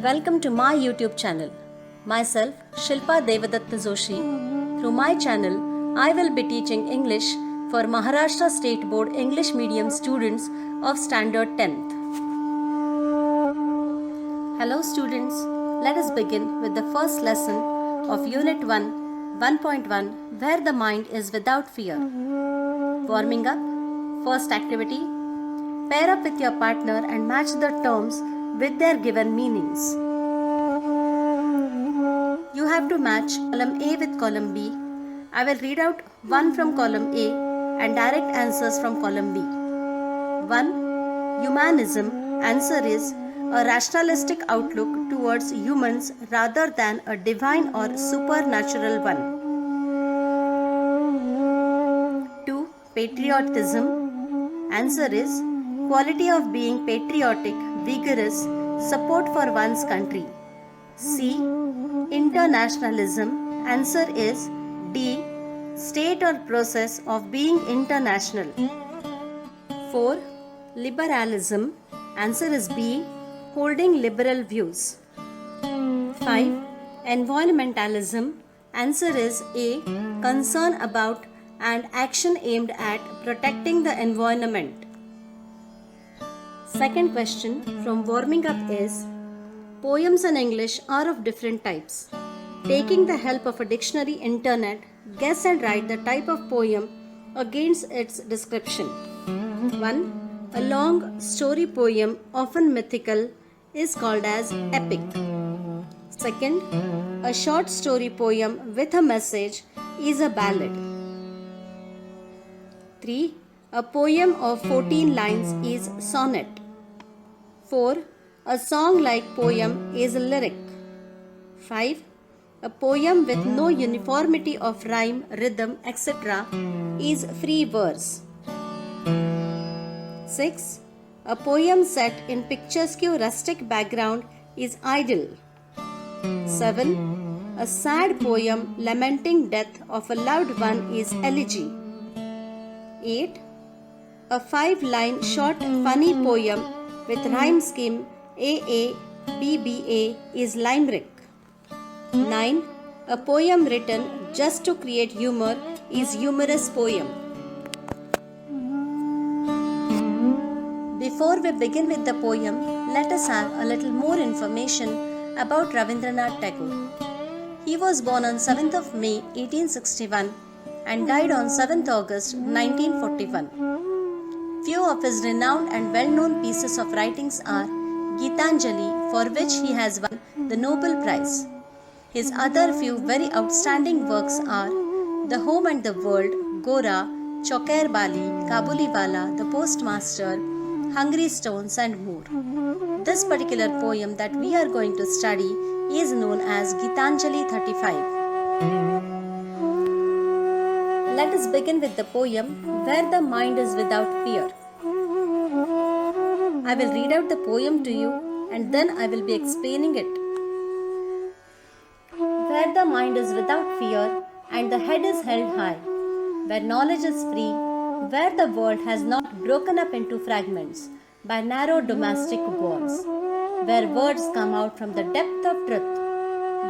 Welcome to my YouTube channel. Myself, Shilpa Devadatta Joshi. Through my channel, I will be teaching English for Maharashtra State Board English Medium students of Standard 10th. Hello students, let us begin with the first lesson of Unit 1, 1.1, where the mind is without fear. Warming up. First activity. Pair up with your partner and match the terms with their given meanings. You have to match column A with column B. I will read out one from column A and direct answers from column B. 1. Humanism. Answer is a rationalistic outlook towards humans rather than a divine or supernatural one. 2. Patriotism. Answer is quality of being patriotic, vigorous, support for one's country. C. Internationalism. Answer is D. State or process of being international. 4. Liberalism. Answer is B. Holding liberal views. 5. Environmentalism. Answer is A. Concern about and action aimed at protecting the environment. Second question from warming up is, poems in English are of different types. Taking the help of a dictionary internet, guess and write the type of poem against its description. 1. A long story poem, often mythical, is called as epic. Second, a short story poem with a message is a ballad. 3. A poem of 14 lines is sonnet. 4. A song-like poem is a lyric. 5. A poem with no uniformity of rhyme, rhythm, etc. is free verse. 6. A poem set in picturesque rustic background is idyll. 7. A sad poem lamenting death of a loved one is elegy. 8. A 5-line short funny poem with rhyme scheme AA, BBA is limerick. 9. A poem written just to create humor is humorous poem. Before we begin with the poem, let us have a little more information about Rabindranath Tagore. He was born on 7th of May 1861 and died on 7th August 1941. Few of his renowned and well-known pieces of writings are Gitanjali, for which he has won the Nobel Prize. His other few very outstanding works are The Home and the World, Gora, Choker Bali, Kabuliwala, The Postmaster, Hungry Stones and more. This particular poem that we are going to study is known as Gitanjali 35. Let us begin with the poem Where the Mind is Without Fear. I will read out the poem to you and then I will be explaining it. Where the mind is without fear and the head is held high, where knowledge is free, where the world has not broken up into fragments by narrow domestic walls, where words come out from the depth of truth,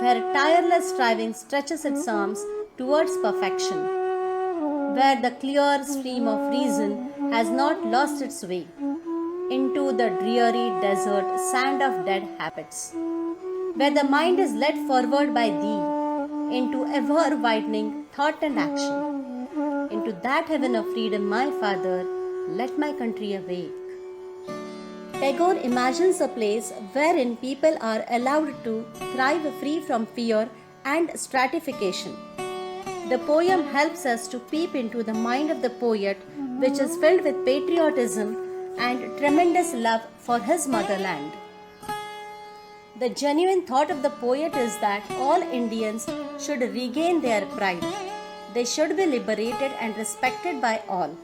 where tireless striving stretches its arms towards perfection, where the clear stream of reason has not lost its way into the dreary desert sand of dead habits, where the mind is led forward by thee into ever-widening thought and action, into that heaven of freedom, my Father, let my country awake. Tagore imagines a place wherein people are allowed to thrive free from fear and stratification. The poem helps us to peep into the mind of the poet, which is filled with patriotism and tremendous love for his motherland. The genuine thought of the poet is that all Indians should regain their pride. They should be liberated and respected by all.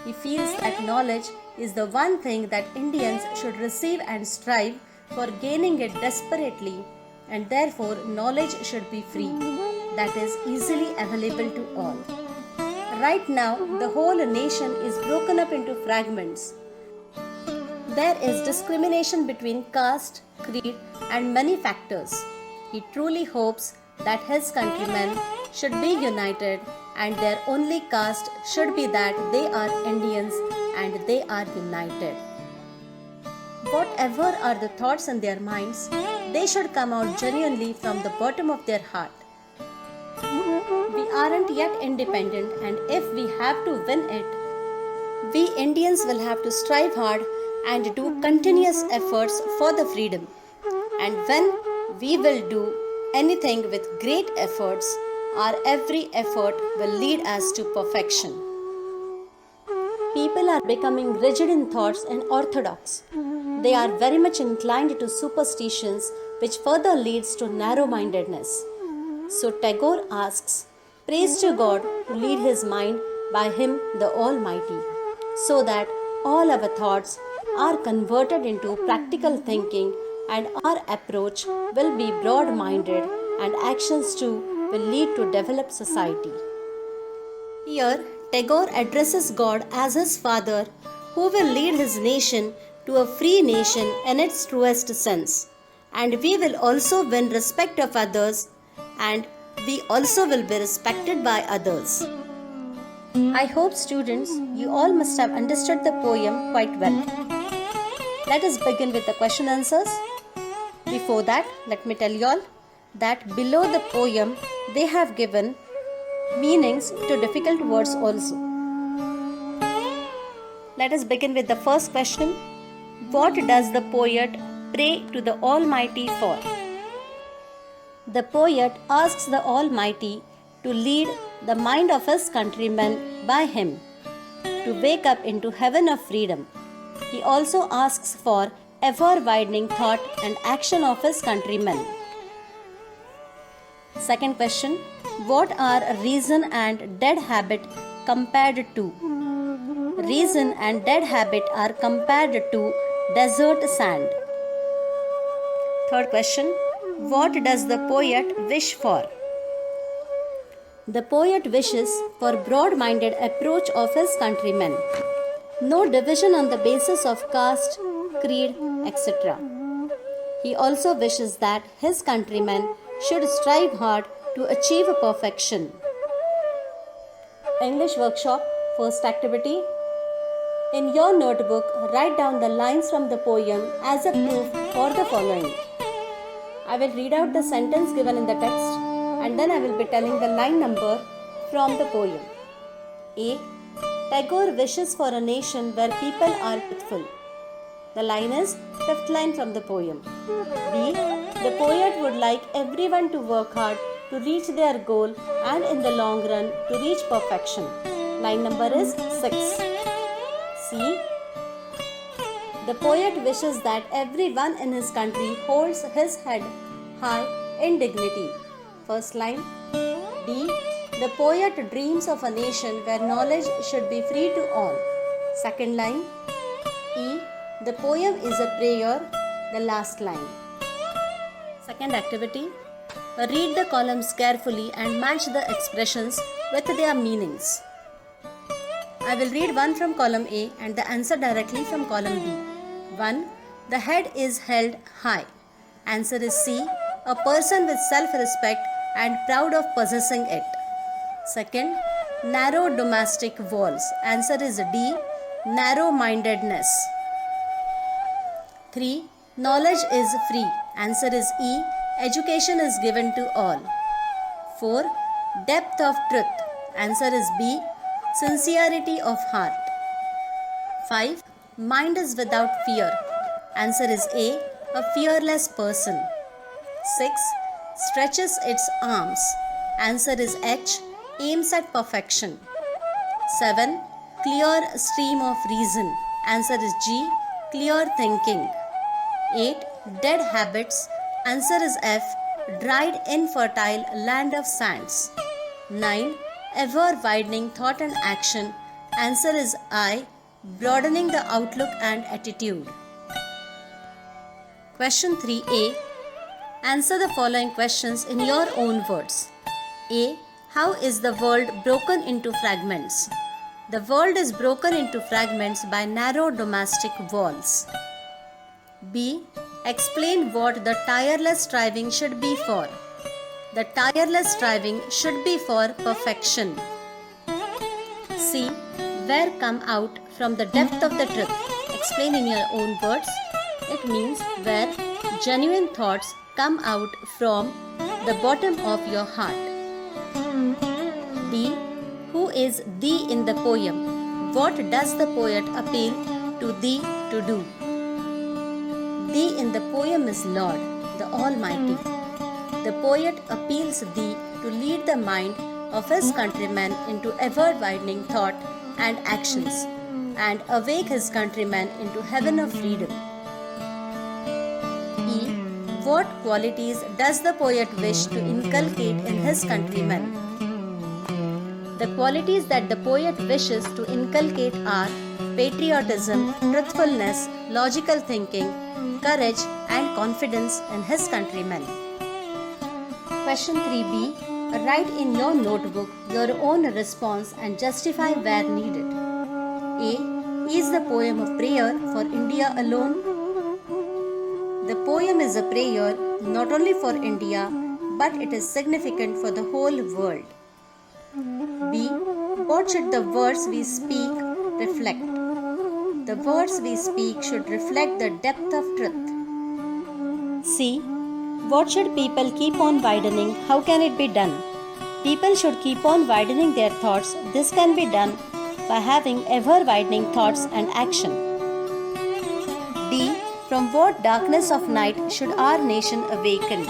He feels that knowledge is the one thing that Indians should receive and strive for gaining it desperately, and therefore knowledge should be free, that is easily available to all. Right now, the whole nation is broken up into fragments. there is discrimination between caste, creed, and many factors. He truly hopes that his countrymen should be united and their only caste should be that they are Indians and they are united. Whatever are the thoughts in their minds, they should come out genuinely from the bottom of their heart. We aren't yet independent, and if we have to win it, we Indians will have to strive hard and do continuous efforts for the freedom. And when we will do anything with great efforts, our every effort will lead us to perfection. People are becoming rigid in thoughts and orthodox. They are very much inclined to superstitions, which further leads to narrow-mindedness. So Tagore asks, praise to God to lead his mind by Him the Almighty, so that all our thoughts are converted into practical thinking and our approach will be broad-minded and actions too will lead to developed society. Here, Tagore addresses God as his father who will lead his nation to a free nation in its truest sense. And we will also win respect of others and we also will be respected by others. I hope students, you all must have understood the poem quite well. Let us begin with the question answers. Before that, let me tell you all that below the poem they have given meanings to difficult words also. Let us begin with the first question. What does the poet pray to the Almighty for? The poet asks the Almighty to lead the mind of his countrymen by him, to wake up into heaven of freedom. He also asks for ever-widening thought and action of his countrymen. Second question. What are reason and dead habit compared to? Reason and dead habit are compared to desert sand. Third question. What does the poet wish for? The poet wishes for broad-minded approach of his countrymen. No division on the basis of caste, creed, etc. He also wishes that his countrymen should strive hard to achieve perfection. English workshop, first activity. In your notebook, write down the lines from the poem as a proof for the following. I will read out the sentence given in the text and then I will be telling the line number from the poem. A. Tagore wishes for a nation where people are truthful. The line is fifth line from the poem. B. The poet would like everyone to work hard to reach their goal and in the long run to reach perfection. Line number is 6. C. The poet wishes that everyone in his country holds his head high in dignity. First line. D. The poet dreams of a nation where knowledge should be free to all. Second line. E. The poem is a prayer. The last line. Second activity. Read the columns carefully and match the expressions with their meanings. I will read one from column A and the answer directly from column B. 1. The head is held high. Answer is C. A person with self-respect and proud of possessing it. Second, narrow domestic walls. Answer is D. Narrow-mindedness. 3. Knowledge is free. Answer is E. Education is given to all. 4. Depth of truth. Answer is B. Sincerity of heart. 5. Mind is without fear. Answer is A. A fearless person. 6. Stretches its arms. Answer is H. Aims at perfection. 7. Clear stream of reason. Answer is G. Clear thinking. 8. Dead habits. Answer is F. Dried infertile land of sands. 9. Ever widening thought and action. Answer is I. Broadening the outlook and attitude. Question 3A. Answer the following questions in your own words. A. How is the world broken into fragments? The world is broken into fragments by narrow domestic walls. B. Explain what the tireless striving should be for. The tireless striving should be for perfection. C. Where come out from the depth of the truth. Explain in your own words. It means where genuine thoughts come out from the bottom of your heart. D. Who is thee in the poem? What does the poet appeal to thee to do? Thee in the poem is Lord, the Almighty. The poet appeals thee to lead the mind of his countrymen into ever-widening thought and actions, and awake his countrymen into heaven of freedom. E. What qualities does the poet wish to inculcate in his countrymen? The qualities that the poet wishes to inculcate are patriotism, truthfulness, logical thinking, courage, and confidence in his countrymen. Question 3b. Write in your notebook your own response and justify where needed. A. Is the poem a prayer for India alone? The poem is a prayer not only for India, but it is significant for the whole world. B. What should the words we speak reflect? The words we speak should reflect the depth of truth. C. What should people keep on widening? How can it be done? People should keep on widening their thoughts. This can be done by having ever-widening thoughts and action. D. From what darkness of night should our nation awaken?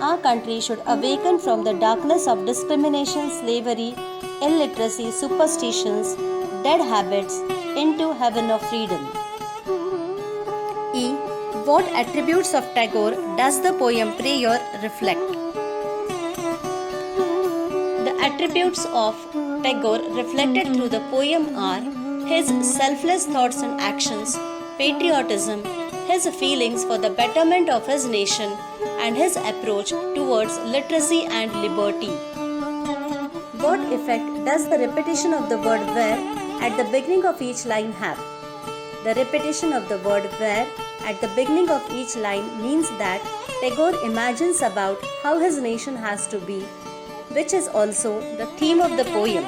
Our country should awaken from the darkness of discrimination, slavery, illiteracy, superstitions, dead habits into heaven of freedom. E. What attributes of Tagore does the poem Prayer reflect? The attributes of Tagore reflected through the poem are his selfless thoughts and actions, patriotism, his feelings for the betterment of his nation, and his approach towards literacy and liberty. What effect does the repetition of the word where at the beginning of each line have? The repetition of the word where at the beginning of each line means that Tagore imagines about how his nation has to be, which is also the theme of the poem.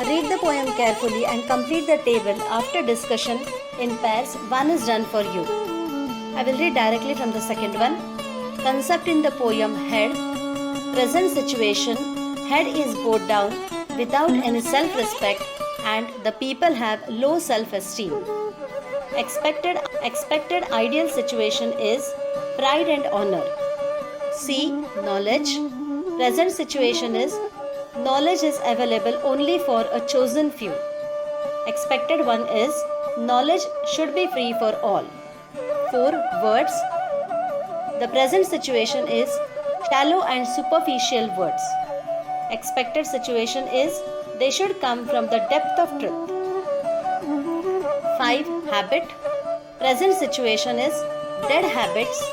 Read the poem carefully and complete the table after discussion in pairs. One is done for you. I will read directly from the second one. Concept in the poem head. Present situation. Head is bowed down without any self-respect and the people have low self-esteem. Expected ideal situation is pride and honor. C. Knowledge. Present situation is knowledge is available only for a chosen few. Expected one is knowledge should be free for all. 4. Words. The present situation is shallow and superficial words. Expected situation is they should come from the depth of truth. 5. Habit. Present situation is dead habits.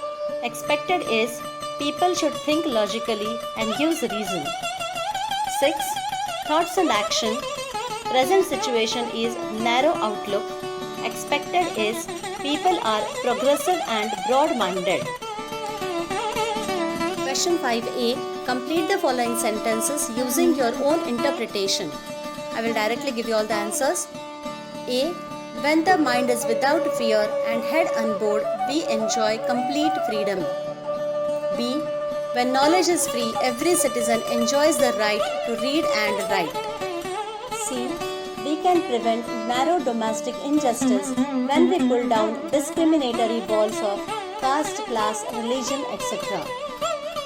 Expected is people should think logically and use reason. 6. Thoughts and action. Present situation is narrow outlook. Expected is people are progressive and broad-minded. Question 5a. Complete the following sentences using your own interpretation. I will directly give you all the answers. A. When the mind is without fear and head unbowed, we enjoy complete freedom. B. When knowledge is free, every citizen enjoys the right to read and write. C. We can prevent narrow domestic injustice when we pull down discriminatory walls of caste, class, religion, etc.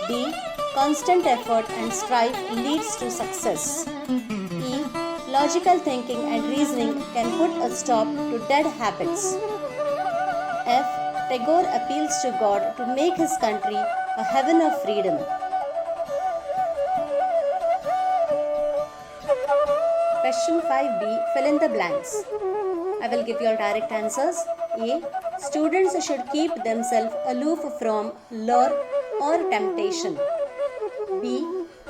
D. Constant effort and strife leads to success. E. Logical thinking and reasoning can put a stop to dead habits. F. Tagore appeals to God to make his country a heaven of freedom. Question 5b. Fill in the blanks. I will give you all direct answers. A. Students should keep themselves aloof from lure or temptation. B.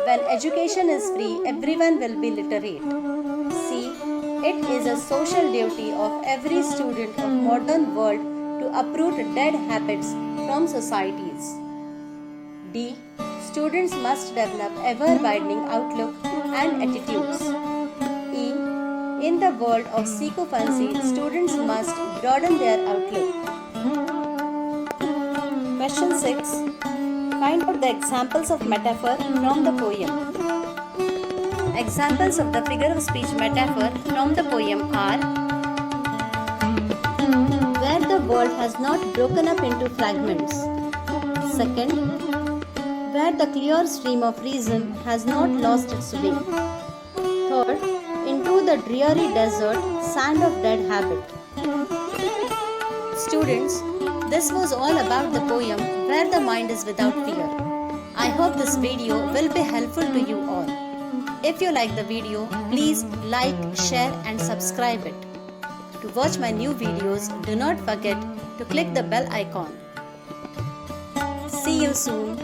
When education is free, everyone will be literate. C. It is a social duty of every student of modern world to uproot dead habits from societies. D. Students must develop ever-widening outlook and attitudes. E. In the world of sycophancy, students must broaden their outlook. Question 6. Find out the examples of metaphor from the poem. Examples of the figure of speech metaphor from the poem are: where the world has not broken up into fragments. Second, where the clear stream of reason has not lost its way. Third, into the dreary desert, sand of dead habit. Students, this was all about the poem Where the Mind is Without Fear. I hope this video will be helpful to you all. If you like the video, please like, share and subscribe it. To watch my new videos, do not forget to click the bell icon. See you soon.